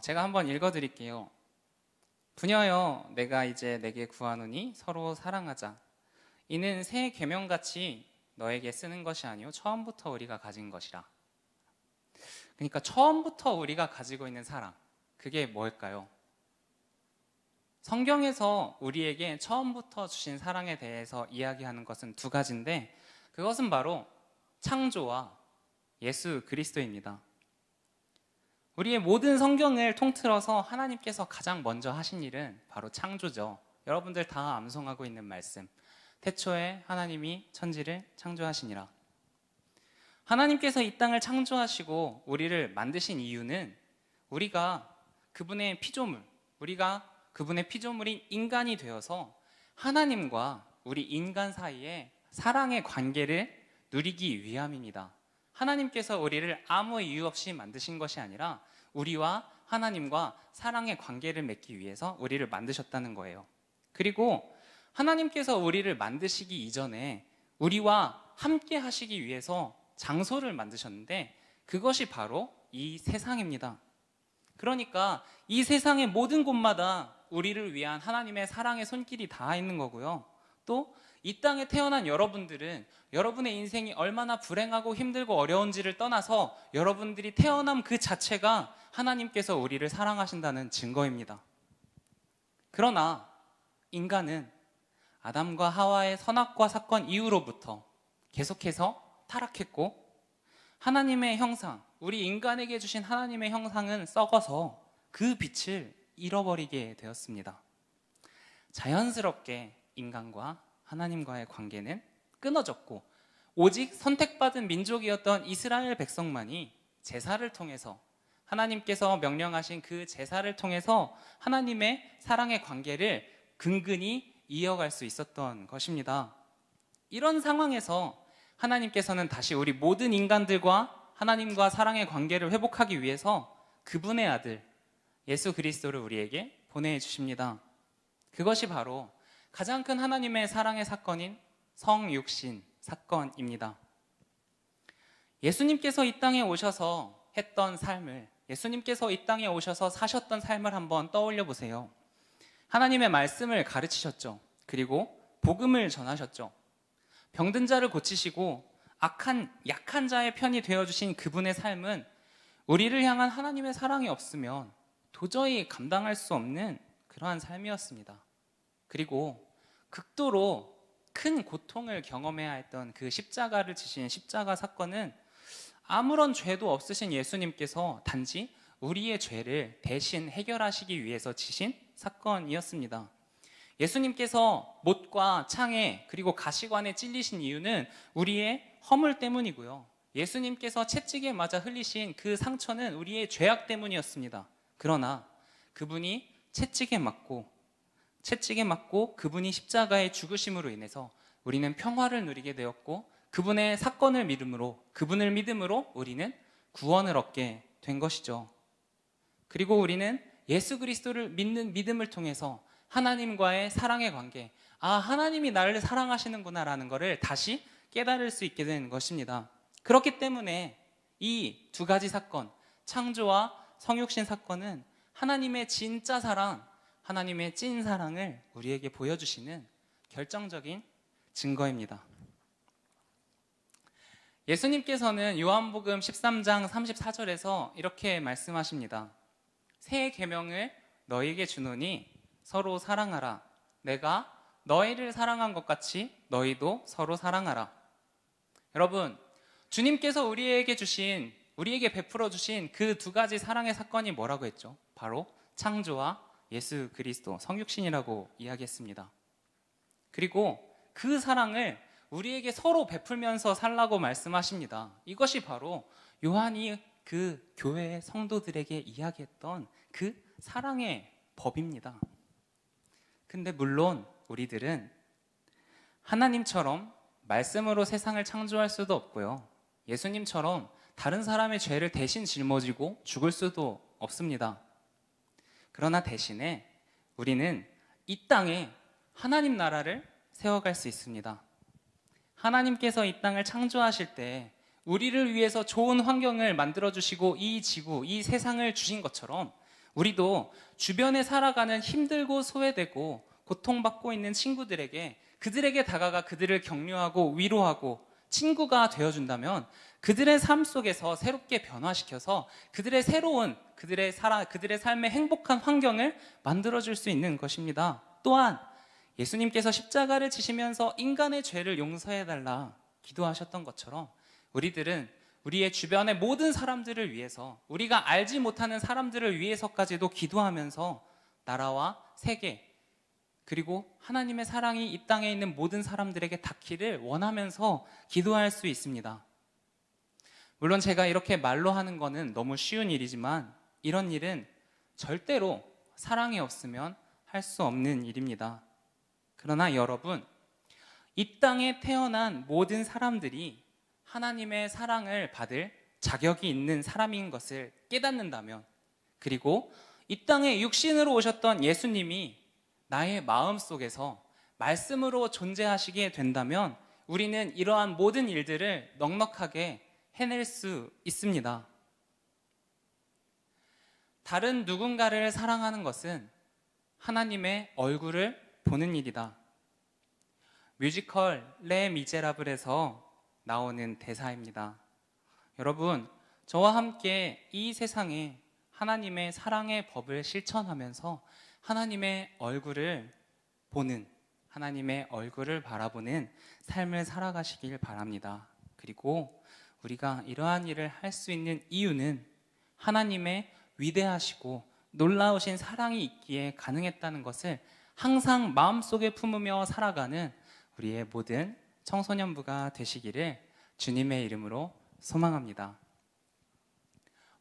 S3: 제가 한번 읽어드릴게요. 부녀여, 내가 이제 내게 구하노니 서로 사랑하자. 이는 새 계명같이 너에게 쓰는 것이 아니요 처음부터 우리가 가진 것이라. 그러니까 처음부터 우리가 가지고 있는 사랑, 그게 뭘까요? 성경에서 우리에게 처음부터 주신 사랑에 대해서 이야기하는 것은 두 가지인데, 그것은 바로 창조와 예수 그리스도입니다. 우리의 모든 성경을 통틀어서 하나님께서 가장 먼저 하신 일은 바로 창조죠. 여러분들 다 암송하고 있는 말씀, 태초에 하나님이 천지를 창조하시니라. 하나님께서 이 땅을 창조하시고 우리를 만드신 이유는 우리가 그분의 피조물, 우리가 그분의 피조물인 인간이 되어서 하나님과 우리 인간 사이에 사랑의 관계를 누리기 위함입니다. 하나님께서 우리를 아무 이유 없이 만드신 것이 아니라 우리와 하나님과 사랑의 관계를 맺기 위해서 우리를 만드셨다는 거예요. 그리고 하나님께서 우리를 만드시기 이전에 우리와 함께 하시기 위해서 장소를 만드셨는데 그것이 바로 이 세상입니다. 그러니까 이 세상의 모든 곳마다 우리를 위한 하나님의 사랑의 손길이 닿아 있는 거고요. 또 이 땅에 태어난 여러분들은 여러분의 인생이 얼마나 불행하고 힘들고 어려운지를 떠나서 여러분들이 태어남 그 자체가 하나님께서 우리를 사랑하신다는 증거입니다. 그러나 인간은 아담과 하와의 선악과 사건 이후로부터 계속해서 타락했고 하나님의 형상, 우리 인간에게 주신 하나님의 형상은 썩어서 그 빛을 잃어버리게 되었습니다. 자연스럽게 인간과 하나님과의 관계는 끊어졌고 오직 선택받은 민족이었던 이스라엘 백성만이 제사를 통해서 하나님께서 명령하신 그 제사를 통해서 하나님의 사랑의 관계를 근근히 이어갈 수 있었던 것입니다. 이런 상황에서 하나님께서는 다시 우리 모든 인간들과 하나님과 사랑의 관계를 회복하기 위해서 그분의 아들 예수 그리스도를 우리에게 보내주십니다. 그것이 바로 가장 큰 하나님의 사랑의 사건인 성육신 사건입니다. 예수님께서 이 땅에 오셔서 했던 삶을 예수님께서 이 땅에 오셔서 사셨던 삶을 한번 떠올려 보세요. 하나님의 말씀을 가르치셨죠. 그리고 복음을 전하셨죠. 병든 자를 고치시고 약한 자의 편이 되어주신 그분의 삶은 우리를 향한 하나님의 사랑이 없으면 도저히 감당할 수 없는 그러한 삶이었습니다. 그리고 극도로 큰 고통을 경험해야 했던 그 십자가를 지신 십자가 사건은 아무런 죄도 없으신 예수님께서 단지 우리의 죄를 대신 해결하시기 위해서 지신 사건이었습니다. 예수님께서 못과 창에 그리고 가시관에 찔리신 이유는 우리의 허물 때문이고요. 예수님께서 채찍에 맞아 흘리신 그 상처는 우리의 죄악 때문이었습니다. 그러나 그분이 채찍에 맞고 그분이 십자가의 죽으심으로 인해서 우리는 평화를 누리게 되었고 그분의 사건을 그분을 믿음으로 우리는 구원을 얻게 된 것이죠. 그리고 우리는 예수 그리스도를 믿는 믿음을 통해서 하나님과의 사랑의 관계, 하나님이 나를 사랑하시는구나 라는 것을 다시 깨달을 수 있게 된 것입니다. 그렇기 때문에 이 두 가지 사건, 창조와 성육신 사건은 하나님의 진짜 사랑, 하나님의 찐 사랑을 우리에게 보여주시는 결정적인 증거입니다. 예수님께서는 요한복음 13장 34절에서 이렇게 말씀하십니다. 새 계명을 너희에게 주노니 서로 사랑하라. 내가 너희를 사랑한 것 같이 너희도 서로 사랑하라. 여러분, 주님께서 우리에게 베풀어 주신 그 두 가지 사랑의 사건이 뭐라고 했죠? 바로 창조와 예수 그리스도, 성육신이라고 이야기했습니다. 그리고 그 사랑을 우리에게 서로 베풀면서 살라고 말씀하십니다. 이것이 바로 요한이 그 교회의 성도들에게 이야기했던 그 사랑의 법입니다. 근데 물론 우리들은 하나님처럼 말씀으로 세상을 창조할 수도 없고요. 예수님처럼 다른 사람의 죄를 대신 짊어지고 죽을 수도 없습니다. 그러나 대신에 우리는 이 땅에 하나님 나라를 세워갈 수 있습니다. 하나님께서 이 땅을 창조하실 때 우리를 위해서 좋은 환경을 만들어주시고 이 지구, 이 세상을 주신 것처럼 우리도 주변에 살아가는 힘들고 소외되고 고통받고 있는 친구들에게 그들에게 다가가 그들을 격려하고 위로하고 친구가 되어준다면 그들의 삶 속에서 새롭게 변화시켜서 그들의 삶의 행복한 환경을 만들어줄 수 있는 것입니다. 또한 예수님께서 십자가를 지시면서 인간의 죄를 용서해달라 기도하셨던 것처럼 우리들은 우리의 주변의 모든 사람들을 위해서, 우리가 알지 못하는 사람들을 위해서까지도 기도하면서 나라와 세계, 그리고 하나님의 사랑이 이 땅에 있는 모든 사람들에게 닿기를 원하면서 기도할 수 있습니다. 물론 제가 이렇게 말로 하는 거는 너무 쉬운 일이지만 이런 일은 절대로 사랑이 없으면 할 수 없는 일입니다. 그러나 여러분, 이 땅에 태어난 모든 사람들이 하나님의 사랑을 받을 자격이 있는 사람인 것을 깨닫는다면, 그리고 이 땅에 육신으로 오셨던 예수님이 나의 마음 속에서 말씀으로 존재하시게 된다면 우리는 이러한 모든 일들을 넉넉하게 해낼 수 있습니다. 다른 누군가를 사랑하는 것은 하나님의 얼굴을 보는 일이다. 뮤지컬 레 미제라블에서 나오는 대사입니다. 여러분, 저와 함께 이 세상에 하나님의 사랑의 법을 실천하면서 하나님의 얼굴을 보는, 하나님의 얼굴을 바라보는 삶을 살아가시길 바랍니다. 그리고 우리가 이러한 일을 할 수 있는 이유는 하나님의 위대하시고 놀라우신 사랑이 있기에 가능했다는 것을 항상 마음속에 품으며 살아가는 우리의 모든 청소년부가 되시기를 주님의 이름으로 소망합니다.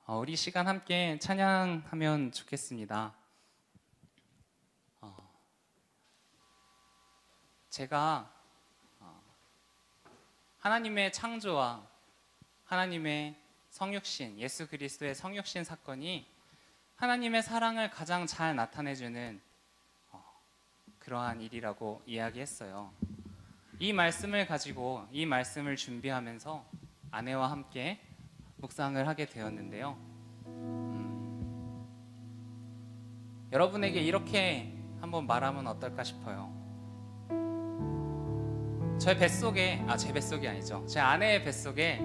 S3: 우리 시간 함께 찬양하면 좋겠습니다. 제가 하나님의 창조와 하나님의 성육신, 예수 그리스도의 성육신 사건이 하나님의 사랑을 가장 잘 나타내주는 그러한 일이라고 이야기했어요. 이 말씀을 가지고 이 말씀을 준비하면서 아내와 함께 묵상을 하게 되었는데요. 여러분에게 이렇게 한번 말하면 어떨까 싶어요. 제 뱃속이 아니죠. 제 아내의 뱃속에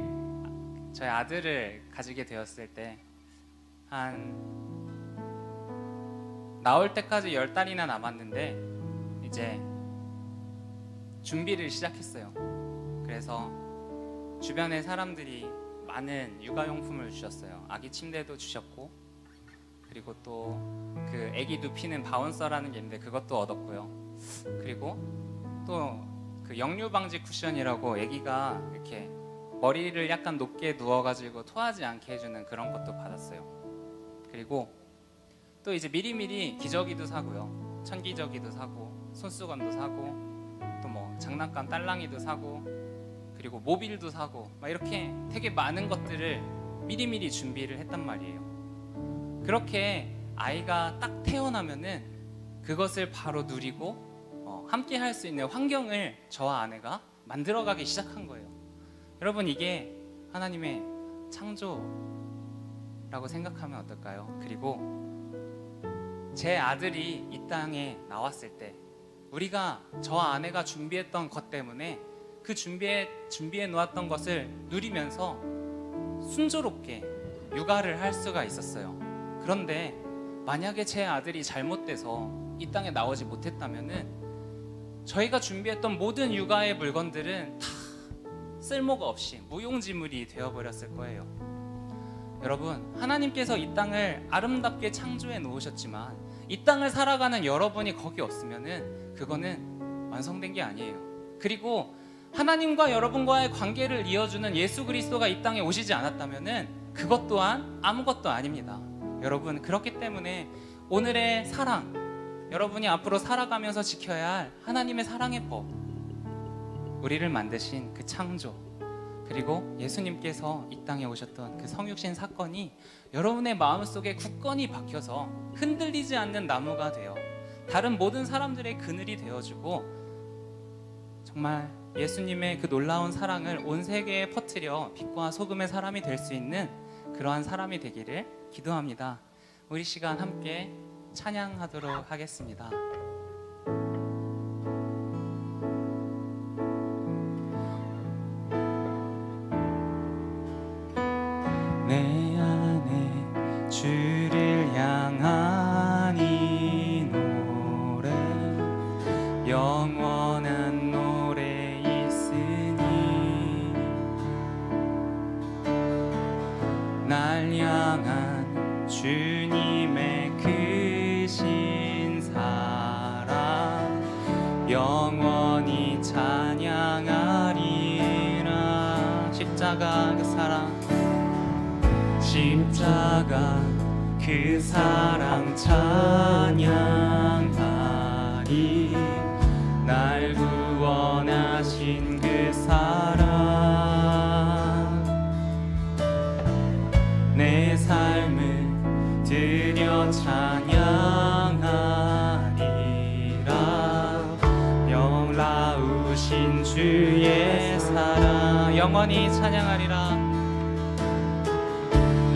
S3: 저희 아들을 가지게 되었을 때 나올 때까지 10달이나 남았는데 이제 준비를 시작했어요. 그래서 주변의 사람들이 많은 육아용품을 주셨어요. 아기 침대도 주셨고, 그리고 또 그 아기 눕히는 바운서라는 게 있는데 그것도 얻었고요. 그리고 또 그 역류 방지 쿠션이라고 아기가 이렇게 머리를 약간 높게 누워가지고 토하지 않게 해주는 그런 것도 받았어요. 그리고 또 이제 미리미리 기저귀도 사고요. 천기저귀도 사고, 손수건도 사고, 또 뭐 장난감 딸랑이도 사고, 그리고 모빌도 사고, 막 이렇게 되게 많은 것들을 미리미리 준비를 했단 말이에요. 그렇게 아이가 딱 태어나면은 그것을 바로 누리고 함께 할 수 있는 환경을 저와 아내가 만들어가기 시작한 거예요. 여러분, 이게 하나님의 창조라고 생각하면 어떨까요? 그리고 제 아들이 이 땅에 나왔을 때 우리가 저와 아내가 준비했던 것 때문에 그 준비해 놓았던 것을 누리면서 순조롭게 육아를 할 수가 있었어요. 그런데 만약에 제 아들이 잘못돼서 이 땅에 나오지 못했다면은 저희가 준비했던 모든 육아의 물건들은 다 쓸모가 없이 무용지물이 되어버렸을 거예요. 여러분, 하나님께서 이 땅을 아름답게 창조해 놓으셨지만 이 땅을 살아가는 여러분이 거기 없으면은 그거는 완성된 게 아니에요. 그리고 하나님과 여러분과의 관계를 이어주는 예수 그리스도가 이 땅에 오시지 않았다면은 그것 또한 아무것도 아닙니다. 여러분, 그렇기 때문에 오늘의 사랑, 여러분이 앞으로 살아가면서 지켜야 할 하나님의 사랑의 법, 우리를 만드신 그 창조, 그리고 예수님께서 이 땅에 오셨던 그 성육신 사건이 여러분의 마음속에 굳건히 박혀서 흔들리지 않는 나무가 되어 다른 모든 사람들의 그늘이 되어주고 정말 예수님의 그 놀라운 사랑을 온 세계에 퍼뜨려 빛과 소금의 사람이 될 수 있는 그러한 사람이 되기를 기도합니다. 우리 시간 함께 찬양하도록 하겠습니다. 내 안에 주를 향한 이 노래, 영원한 노래 있으니 날 향한 주님의 크신 사랑 영원히 찬양하리라. 십자가 그 사랑, 십자가 그 사랑 찬양하리. 날 구원하신 그 사랑, 내 삶을 드려 찬양하리라. 영라우신 주의 사랑 영원히 찬양하리라.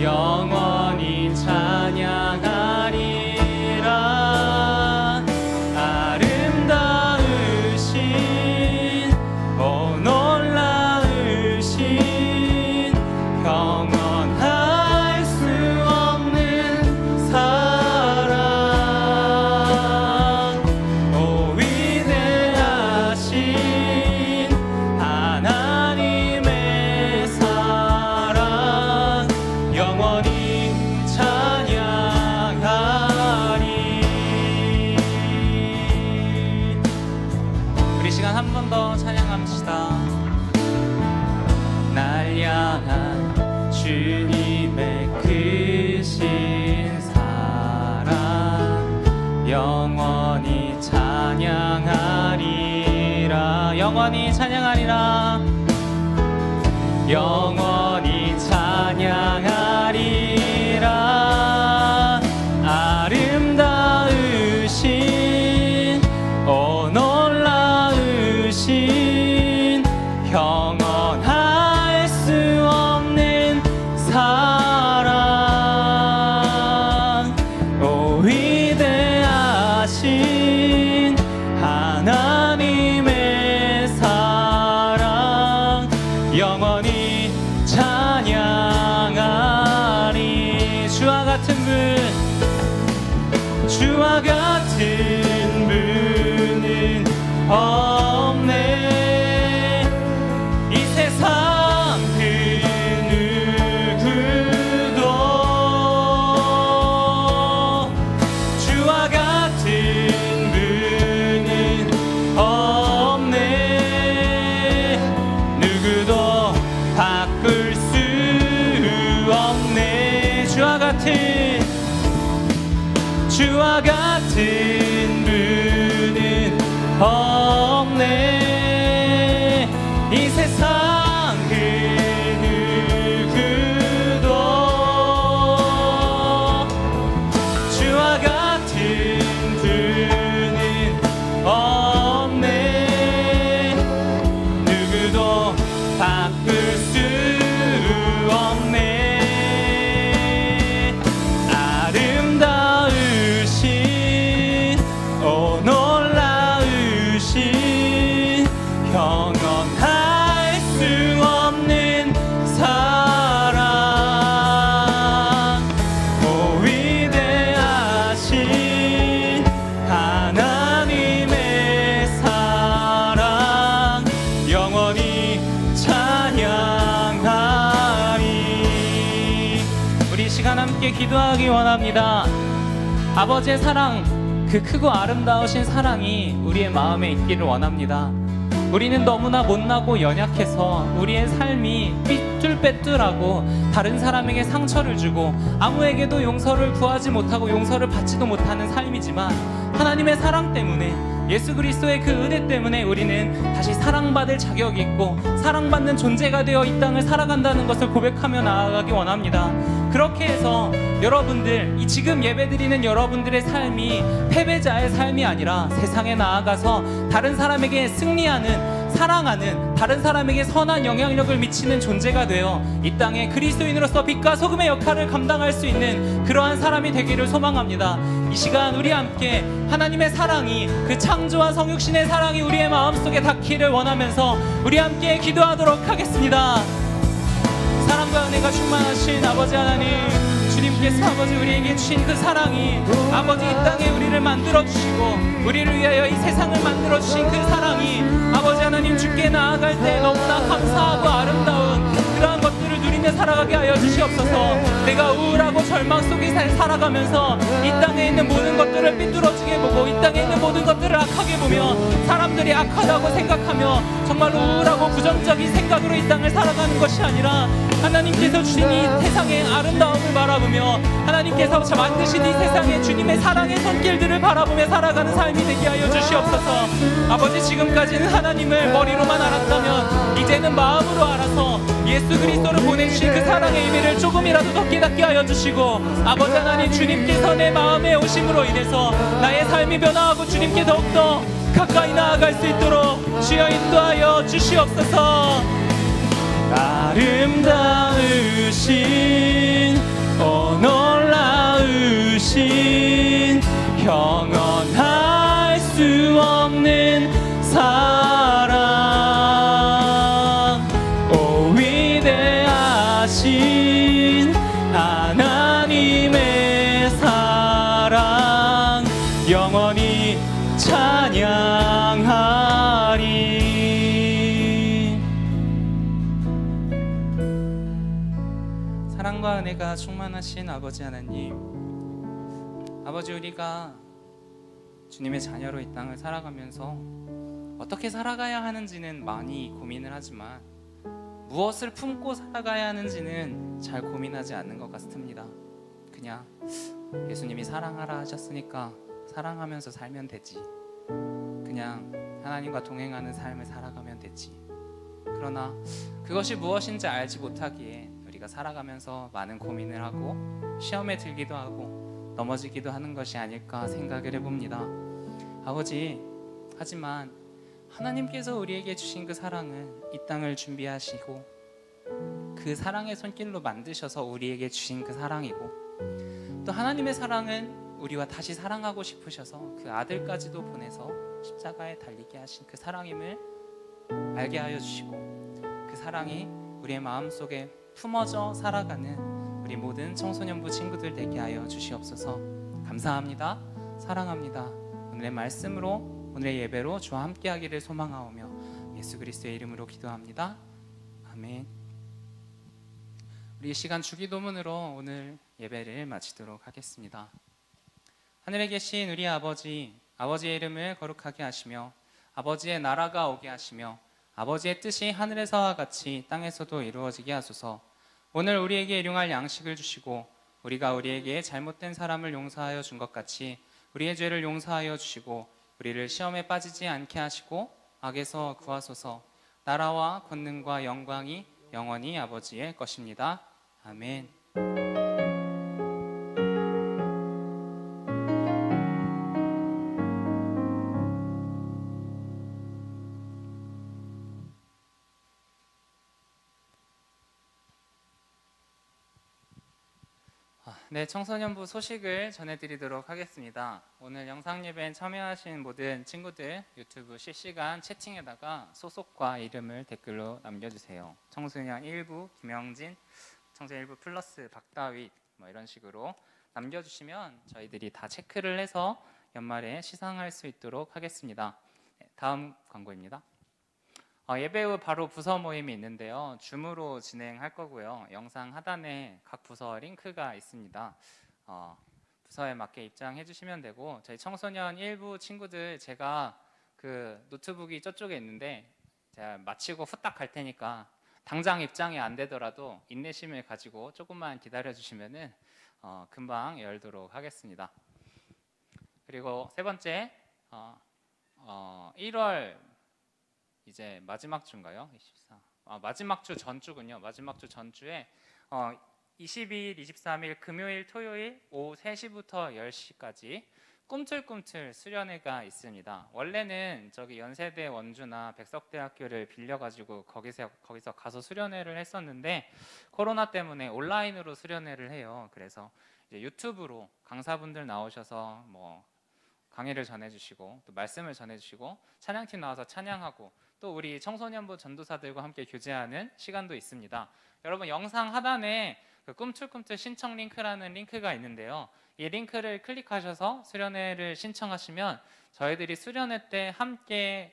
S3: 영원히 찬양하리라. 아름다우신 오 놀라우신 평언할 수 없는 사랑, 오 위대하신 하나님의 사랑 영원히 찬양하리. 우리 시간 한 번 더 찬양합시다. 날 향한 주님의 크신 사랑 영원히 찬양하리라. 영원히 찬양하리라. 영원히 찬양하리라. 아름다우신 오 놀라우신 평언할 수 없는 사랑, 오 위대 같은 분, 주와 같은 분은 없네. 이 세상 그 누구도 주와 같은 분은 없네. 누구도 바꿀 수 없네. 주와 같은 분은 없네. 이 세상 그 누구도 주와 같은 분은 없네. 누구도 바꿀 수 없네. 아름다우신 오 놀라우신 경험할 수 없는 사랑, 오 위대하신 하나님의 사랑 영원히 찬양하리. 우리 이 시간 함께 기도하기 원합니다. 아버지의 사랑, 그 크고 아름다우신 사랑이 우리의 마음에 있기를 원합니다. 우리는 너무나 못나고 연약해서 우리의 삶이 삐뚤빼뚤하고 다른 사람에게 상처를 주고 아무에게도 용서를 구하지 못하고 용서를 받지도 못하는 삶이지만, 하나님의 사랑 때문에, 예수 그리스도의 그 은혜 때문에 우리는 다시 사랑받을 자격이 있고 사랑받는 존재가 되어 이 땅을 살아간다는 것을 고백하며 나아가기 원합니다. 그렇게 해서 여러분들, 이 지금 예배드리는 여러분들의 삶이 패배자의 삶이 아니라 세상에 나아가서 다른 사람에게 승리하는, 사랑하는, 다른 사람에게 선한 영향력을 미치는 존재가 되어 이 땅에 그리스도인으로서 빛과 소금의 역할을 감당할 수 있는 그러한 사람이 되기를 소망합니다. 이 시간 우리 함께 하나님의 사랑이, 그 창조와 성육신의 사랑이 우리의 마음속에 닿기를 원하면서 우리 함께 기도하도록 하겠습니다. 사랑과 은혜가 충만하신 아버지 하나님, 주님께서 아버지 우리에게 주신 그 사랑이, 아버지 이 땅에 우리를 만들어주시고 우리를 위하여 이 세상을 만들어주신 그 사랑이, 아버지 하나님 주께 나아갈 때 너무나 감사하고 아름다운 그러한 것들을 누리며 살아가게 하여 주시옵소서. 내가 우울하고 절망 속에 살아가면서 이 땅에 있는 모든 것들을 삐뚤어지게 보고 이 땅에 있는 모든 것들을 악하게 보며 사람들이 악하다고 생각하며 정말로 우울하고 부정적인 생각으로 이 땅을 살아가는 것이 아니라, 하나님께서 주신 이 세상의 아름다움을 바라보며 하나님께서 만드신 이 세상의 주님의 사랑의 손길들을 바라보며 살아가는 삶이 되게 하여 주시옵소서. 아버지, 지금까지는 하나님을 머리로만 알았다면 이제는 마음으로 알아서 예수 그리스도를 보내주신 그 사랑의 의미를 조금이라도 더 깨닫게 하여 주시고, 아버지 하나님, 주님께서 내 마음에 오심으로 인해서 나의 삶이 변화하고 주님께 더욱더 가까이 나아갈 수 있도록 주여 인도하여 주시옵소서. 아름다우신 오 놀라우신 형언할 수 없는 사랑, 오 위대하신 하나님의 사랑 영원히 찬양하리. 사랑과 은혜가 충만하신 아버지 하나님, 아버지, 우리가 주님의 자녀로 이 땅을 살아가면서 어떻게 살아가야 하는지는 많이 고민을 하지만 무엇을 품고 살아가야 하는지는 잘 고민하지 않는 것 같습니다. 그냥 예수님이 사랑하라 하셨으니까 사랑하면서 살면 되지, 그냥 하나님과 동행하는 삶을 살아가면 되지. 그러나 그것이 무엇인지 알지 못하기에 우리가 살아가면서 많은 고민을 하고 시험에 들기도 하고 넘어지기도 하는 것이 아닐까 생각을 해봅니다. 아버지, 하지만 하나님께서 우리에게 주신 그 사랑은 이 땅을 준비하시고 그 사랑의 손길로 만드셔서 우리에게 주신 그 사랑이고, 또 하나님의 사랑은 우리와 다시 사랑하고 싶으셔서 그 아들까지도 보내서 십자가에 달리게 하신 그 사랑임을 알게 하여 주시고, 그 사랑이 우리의 마음속에 품어져 살아가는 우리 모든 청소년부 친구들 되게 하여 주시옵소서. 감사합니다. 사랑합니다. 오늘의 말씀으로 오늘의 예배로 주와 함께하기를 소망하오며 예수 그리스도의 이름으로 기도합니다. 아멘. 우리 이 시간 주기도문으로 오늘 예배를 마치도록 하겠습니다. 하늘에 계신 우리 아버지, 아버지의 이름을 거룩하게 하시며 아버지의 나라가 오게 하시며 아버지의 뜻이 하늘에서와 같이 땅에서도 이루어지게 하소서. 오늘 우리에게 일용할 양식을 주시고 우리가 우리에게 잘못된 사람을 용서하여 준 것 같이 우리의 죄를 용서하여 주시고 우리를 시험에 빠지지 않게 하시고 악에서 구하소서. 나라와 권능과 영광이 영원히 아버지의 것입니다. 아멘. 네, 청소년부 소식을 전해드리도록 하겠습니다. 오늘 영상예배에 참여하신 모든 친구들 유튜브 실시간 채팅에다가 소속과 이름을 댓글로 남겨주세요. 청소년 1부 김영진, 청소년 1부 플러스 박다윗 뭐 이런 식으로 남겨주시면 저희들이 다 체크를 해서 연말에 시상할 수 있도록 하겠습니다. 네, 다음 광고입니다. 예배 후 바로 부서 모임이 있는데요. 줌으로 진행할 거고요. 영상 하단에 각 부서 링크가 있습니다. 부서에 맞게 입장해 주시면 되고, 저희 청소년 1부 친구들 제가 그 노트북이 저쪽에 있는데 제가 마치고 후딱 갈 테니까 당장 입장이 안 되더라도 인내심을 가지고 조금만 기다려 주시면은 금방 열도록 하겠습니다. 그리고 세 번째, 1월 이제 마지막 주인가요? 24. 마지막 주 전주군요. 마지막 주 전주에 22일, 23일 금요일, 토요일 오후 3시부터 10시까지 꿈틀꿈틀 수련회가 있습니다. 원래는 저기 연세대 원주나 백석대학교를 빌려가지고 거기서 가서 수련회를 했었는데 코로나 때문에 온라인으로 수련회를 해요. 그래서 이제 유튜브로 강사분들 나오셔서 뭐 강의를 전해주시고 또 말씀을 전해주시고 찬양팀 나와서 찬양하고 또 우리 청소년부 전도사들과 함께 교제하는 시간도 있습니다. 여러분 영상 하단에 그 꿈틀꿈틀 신청 링크라는 링크가 있는데요. 이 링크를 클릭하셔서 수련회를 신청하시면 저희들이 수련회 때 함께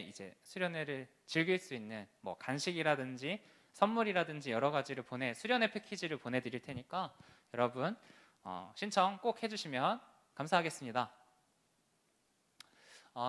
S3: 이제 수련회를 즐길 수 있는 뭐 간식이라든지 선물이라든지 여러 가지를 수련회 패키지를 보내드릴 테니까 여러분 신청 꼭 해주시면 감사하겠습니다.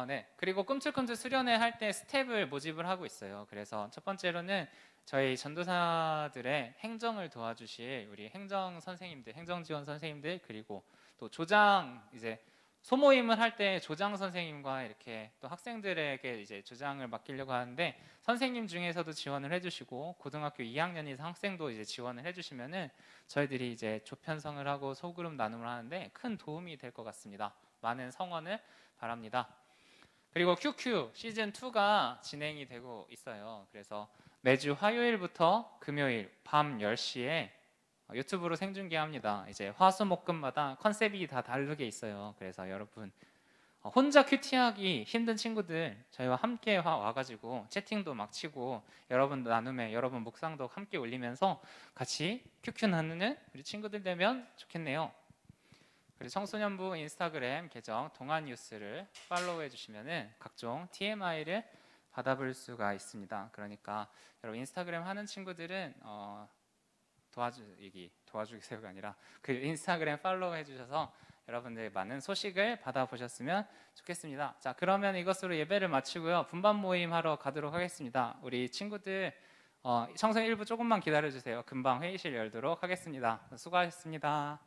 S3: 네. 그리고 꿈틀꿈틀 수련회 할 때 스텝을 모집을 하고 있어요. 그래서 첫 번째로는 저희 전도사들의 행정을 도와주실 우리 행정 선생님들, 행정 지원 선생님들, 그리고 또 조장 이제 소모임을 할 때 조장 선생님과 이렇게 또 학생들에게 이제 조장을 맡기려고 하는데 선생님 중에서도 지원을 해주시고 고등학교 2학년 이상 학생도 이제 지원을 해주시면은 저희들이 이제 조편성을 하고 소그룹 나눔을 하는데 큰 도움이 될 것 같습니다. 많은 성원을 바랍니다. 그리고 QQ 시즌2가 진행이 되고 있어요. 그래서 매주 화요일부터 금요일 밤 10시에 유튜브로 생중계합니다. 이제 화수목금마다 컨셉이 다 다르게 있어요. 그래서 여러분 혼자 큐티하기 힘든 친구들 저희와 함께 와가지고 채팅도 막 치고 여러분 나눔에 여러분 묵상도 함께 올리면서 같이 QQ 나누는 우리 친구들 되면 좋겠네요. 그리고 청소년부 인스타그램 계정 동안뉴스를 팔로우해 주시면은 각종 TMI를 받아볼 수가 있습니다. 그러니까 여러분 인스타그램 하는 친구들은 도와주기세요가 아니라 그 인스타그램 팔로우해 주셔서 여러분들 많은 소식을 받아보셨으면 좋겠습니다. 자, 그러면 이것으로 예배를 마치고요. 분반 모임 하러 가도록 하겠습니다. 우리 친구들 청소년 1부 조금만 기다려 주세요. 금방 회의실 열도록 하겠습니다. 수고하셨습니다.